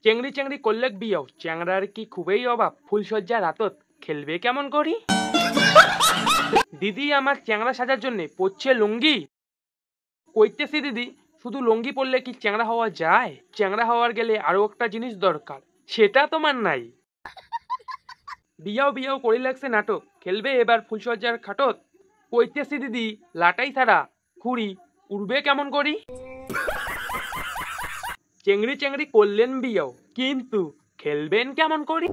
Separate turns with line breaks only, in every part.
চেংড়ি চেংড়ি করলে বিয়েও চ্যাংড়ার কি খুবই অভাব, ফুলসজ্জা রাতত খেলবে কেমন করি। দিদি আমার চ্যাংড়া সাজার জন্য পরছে লুঙ্গি। কইতেছি দিদি শুধু লুঙ্গি পরলে কি চ্যাংড়া হওয়া যায়? চ্যাংড়া হওয়ার গেলে আরো একটা জিনিস দরকার, সেটা তোমার নাই। বিয়াও বিয়াও করে লাগছে নাটক, খেলবে এবার ফুলসজ্জার খাটত। কইতেছি দিদি লাটাই ছাড়া খুঁড়ি উড়বে কেমন করি। চেংড়ি চেংড়ি করলেন বিয়াও, কিন্তু খেলবেন কেমন করি।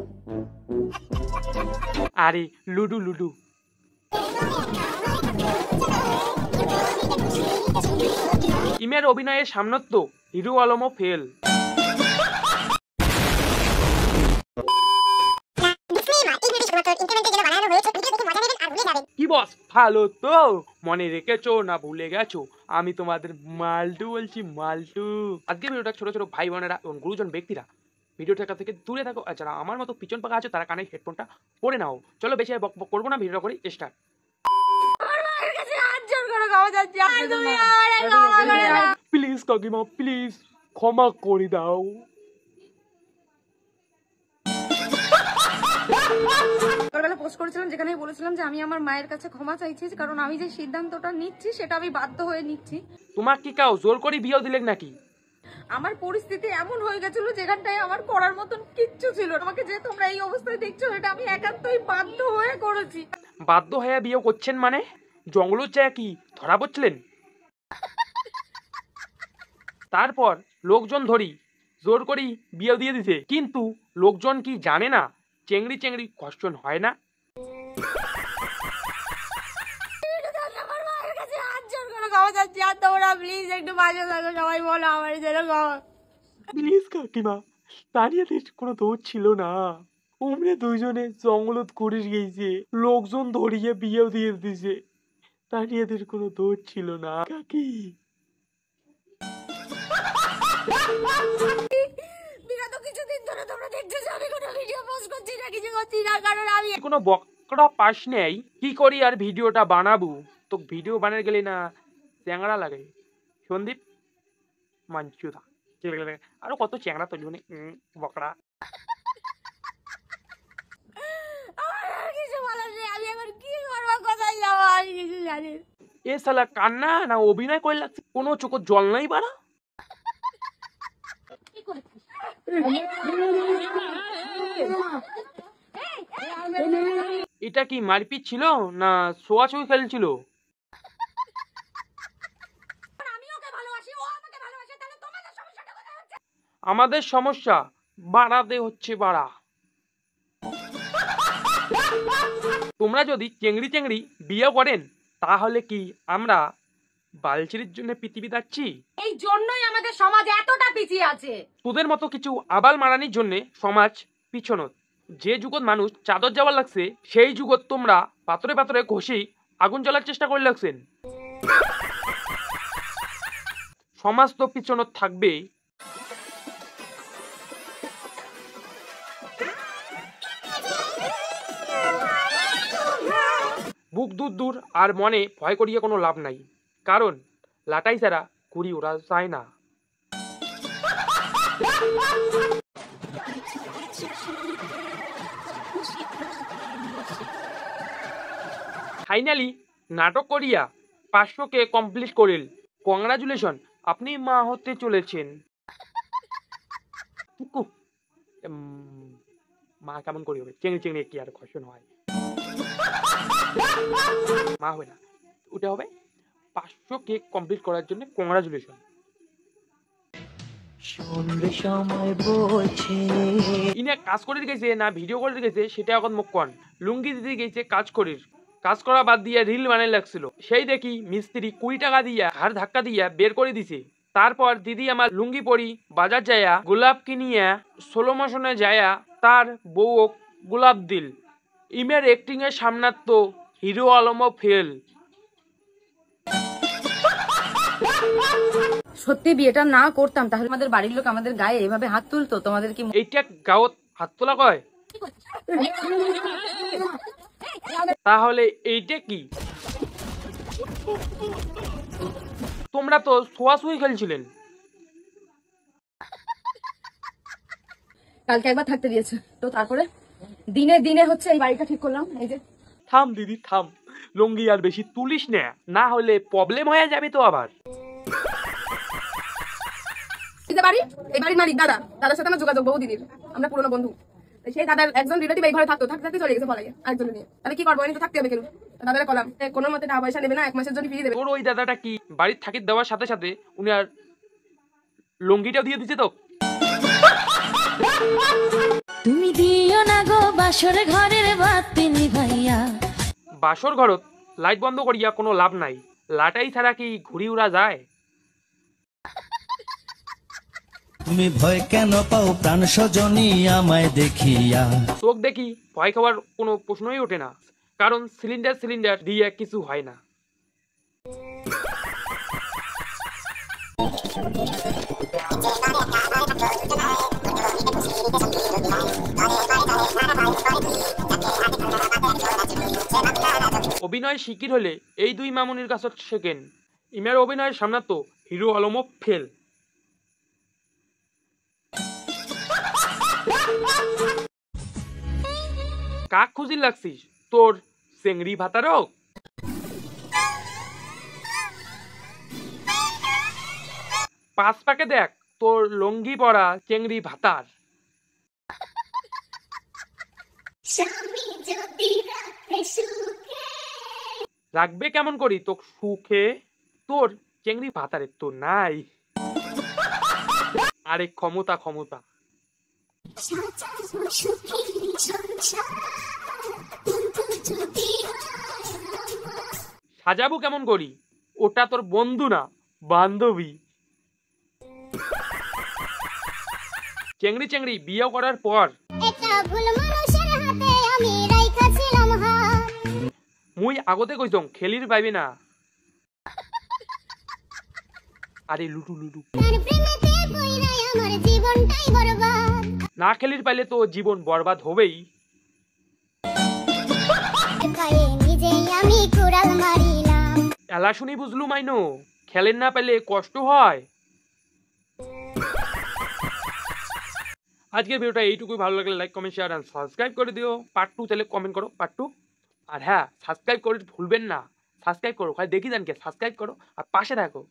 আরে লুডু লুডু। ইমের অভিনয়ের সামনত্ব হিরো আলমও ফেল। কি বস ভালো তো? মনে রেখেছো না ভুলে গেছো? আমি তোমাদের মাল্টু বলছি, মাল্টু। আজকে ভিডিওটা ছোট ছোট ভাই বোনেরা এবং গুরুজন ব্যক্তিরা ভিডিওটার থেকে দূরে থাকো, আর যারা আমার মতো পিছন পাকা আছো তারা কানে হেডফোনটা পরে নাও। চলো বেশি বক বক করবো না, ভিডিওটা করি স্টার্ট। প্লিজ কাকিমা প্লিজ ক্ষমা করে দাও।
সকালবেলা পোস্ট করেছিলাম যেখানে বলেছিলাম যে আমি আমার মায়ের কাছে ক্ষমা চাইছি, কারণ আমি যে সিদ্ধান্তটা নিচ্ছি সেটা আমি বাধ্য হয়ে নিচ্ছি।
তোমার কি কাউ জোর করে বিয়ে দিলেন নাকি?
আমার পরিস্থিতি এমন হয়ে গেছিল যেখানটায় আমার করার মতন কিচ্ছু ছিল না। আমাকে যে তোমরা এই অবস্থায় দেখছো এটা আমি একান্তই বাধ্য হয়ে করেছি।
বাধ্য হয়ে বিয়ে করছেন মানে? জঙ্গলের চায় কি ধরা পড়ছিলেন? তারপর লোকজন ধরি জোর করি বিয়ে দিয়ে দিছে, কিন্তু লোকজন কি জানে না চেংড়ি চেংড়ি কষ্টন হয় না? প্লিজ কাকিমা, তারিয়াদের কোনো দোষ ছিল না। উমরে দুইজনে জঙ্গলত করে গিয়েছে, লোকজন ধরিয়ে বিয়ে দিয়ে দিছে, তারিয়াদের কোনো দোষ ছিল না কাকি। কোনো বকরা পাস নেই, কি করি আর ভিডিওটা বানাবো? তো ভিডিও বানাতে গেলে না চ্যাংড়া লাগে। সন্দীপ মাঞ্চুদা আরো কত চ্যাংড়া তৈরি মানে বকরা। এ শালা কান্না না অভিনয় করে লাগছে, কোনো চোখের জল নাই বাড়া। এটা কি মারপিট ছিল না ছোঁয়াছুঁই খেলছিল? আমাদের সমস্যা বাড়াতে হচ্ছে বাড়া। তোমরা যদি চেংড়ি চেংড়ি বিয়ে করেন তাহলে কি আমরা বালচিরির জন্য পৃথিবী যাচ্ছি?
এই জন্যই আমাদের সমাজ এতটা পিছিয়ে আছে।
তোদের মতো কিছু আবাল মারানির জন্য সমাজ পিছনত। যে যুগত মানুষ চাদর যাওয়ার লাগছে সেই যুগত তোমরা পাথরে পাথরে ঘষি আগুন জ্বলার চেষ্টা করে লাগছেন। সমাজ তো পিছনত থাকবেই। বুক দূর দূর আর মনে ভয় করিয়ে কোনো লাভ নাই, কারণ লাটাই ছাড়া কুড়ি ওরা যায় না। ফাইনালি নাটক করিয়া 500K কমপ্লিট করিল। কংগ্রাচুলেশন, আপনি মা হতে চলেছেন। মা কেমন করি হবে? চেংড়ি চেংড়ি কি আর খসন হয়? মা হবে না, ওটা হবে 500K কমপ্লিট করার জন্য কংগ্রাচুলেশন। ইনে কাজ করে গেছে না ভিডিও করে গেছে সেটা এখন মুখ কন। লুঙ্গি দিতে গেছে কাজ করির, কাজ করা বাদ দিয়ে রিল বানাই লাগছিল। সেই দেখি মিস্ত্রি 20 টাকা দিয়া ঘাড় ধাক্কা দিয়া বের করে দিছে। তারপর দিদি আমার লুঙ্গি পরি বাজার যায়া গোলাপ কিনিয়া স্লো মোশনে যায়া তার বউ গোলাপ দিল। ইমের অ্যাক্টিং এর সামনাত তো হিরো আলমও ফেল।
সত্যি বিয়েটা না করতাম তাহলে আমাদের বাড়ির লোক আমাদের গায়ে এভাবে হাত তুলতো? তোমাদের কি
এইটা গাঁৱত হাত তোলা কয়? তাহলে এইটা কি? তোমরা তো ছোঁয়াছুঁই খেলছিলেন।
কালকে একবার থাকতে দিয়েছে, তো তারপরে দিনে দিনে হচ্ছে এই বাড়িটা ঠিক করলাম। এই যে
থাম দিদি থাম, লুঙ্গি আর বেশি তুলিস না, না হলে প্রবলেম হয়ে যাবে তো আবার।
এই যে বাড়ি, এই বাড়ির মালিক দাদা, দাদার সাথে আমার যোগাযোগ বহুদিনের, আমরা পুরনো বন্ধু। তো সেই দাদার একজন রিলেটিভ এই ঘরে থাকতো, থাকতে থাকতে চলে গেছে পলাইয়া আরেকজন নিয়ে। তাহলে কি করবো, এনে তো থাকতে হবে কেন? দাদারে কলাম কোনো মতে টাকা পয়সা নেবে না, 1 মাসের জন্য ফিরিয়ে দেবে।
তোর ওই দাদাটা কি বাড়ির থাকি দেওয়ার সাথে সাথে উনি আর লুঙ্গিটাও দিয়ে দিচ্ছে তো?
তুমি দিও না গো বাসর ঘরের বাতি নিভাইয়া।
বাসর ঘরত লাইট বন্ধ করিয়া কোনো লাভ নাই, লাটাই ছাড়া কি ঘুরি উড়া যায়?
তুমি ভয় কেন পাও প্রাণ সজনী আমায় দেখিয়া?
চোখ দেখি ভয় খাওয়ার কোনো প্রশ্নই ওঠে না, কারণ সিলিন্ডার দিয়ে কিছু হয় না। অভিনয় শিকির হলে এই দুই মামুনির কাছে শেখেন। ইমার অভিনয়ের সামনে তো হিরো আলমও ফেল। কাক খুঁজি লাগছিস তোর চেংড়ি ভাতারও? পাঁচ পাকে দেখ তোর লঙ্গি পরা চেংড়ি ভাতার। রাখবে কেমন করি তোর সুখে, তোর চেংড়ি ভাতারে তো নাই। আরে ক্ষমতা ক্ষমতা। সাজাবো কেমন করি, ওটা তোর বন্ধু না বান্ধবী। চেংড়ি চেংড়ি বিয়ে করার পর মুই আগতে কইছং খেলির পাইবে না। আরে লুটু লুটু না খেলির পাইলে তো জীবন বরবাদ হবেই। এলা শুনি বুঝলু মাইনো, খেলেন না পেলে কষ্ট হয়। আজকের ভিডিওটা এইটুকুই, ভালো লাগলে like comment share and subscribe করে দিও। পার্ট 2 তাহলে কমেন্ট করো পার্ট 2। আর হ্যাঁ, সাবস্ক্রাইব করে ভুলবেন না, সাবস্ক্রাইব করো, হয় দেখি জানকে সাবস্ক্রাইব করো আর পাশে থাকো।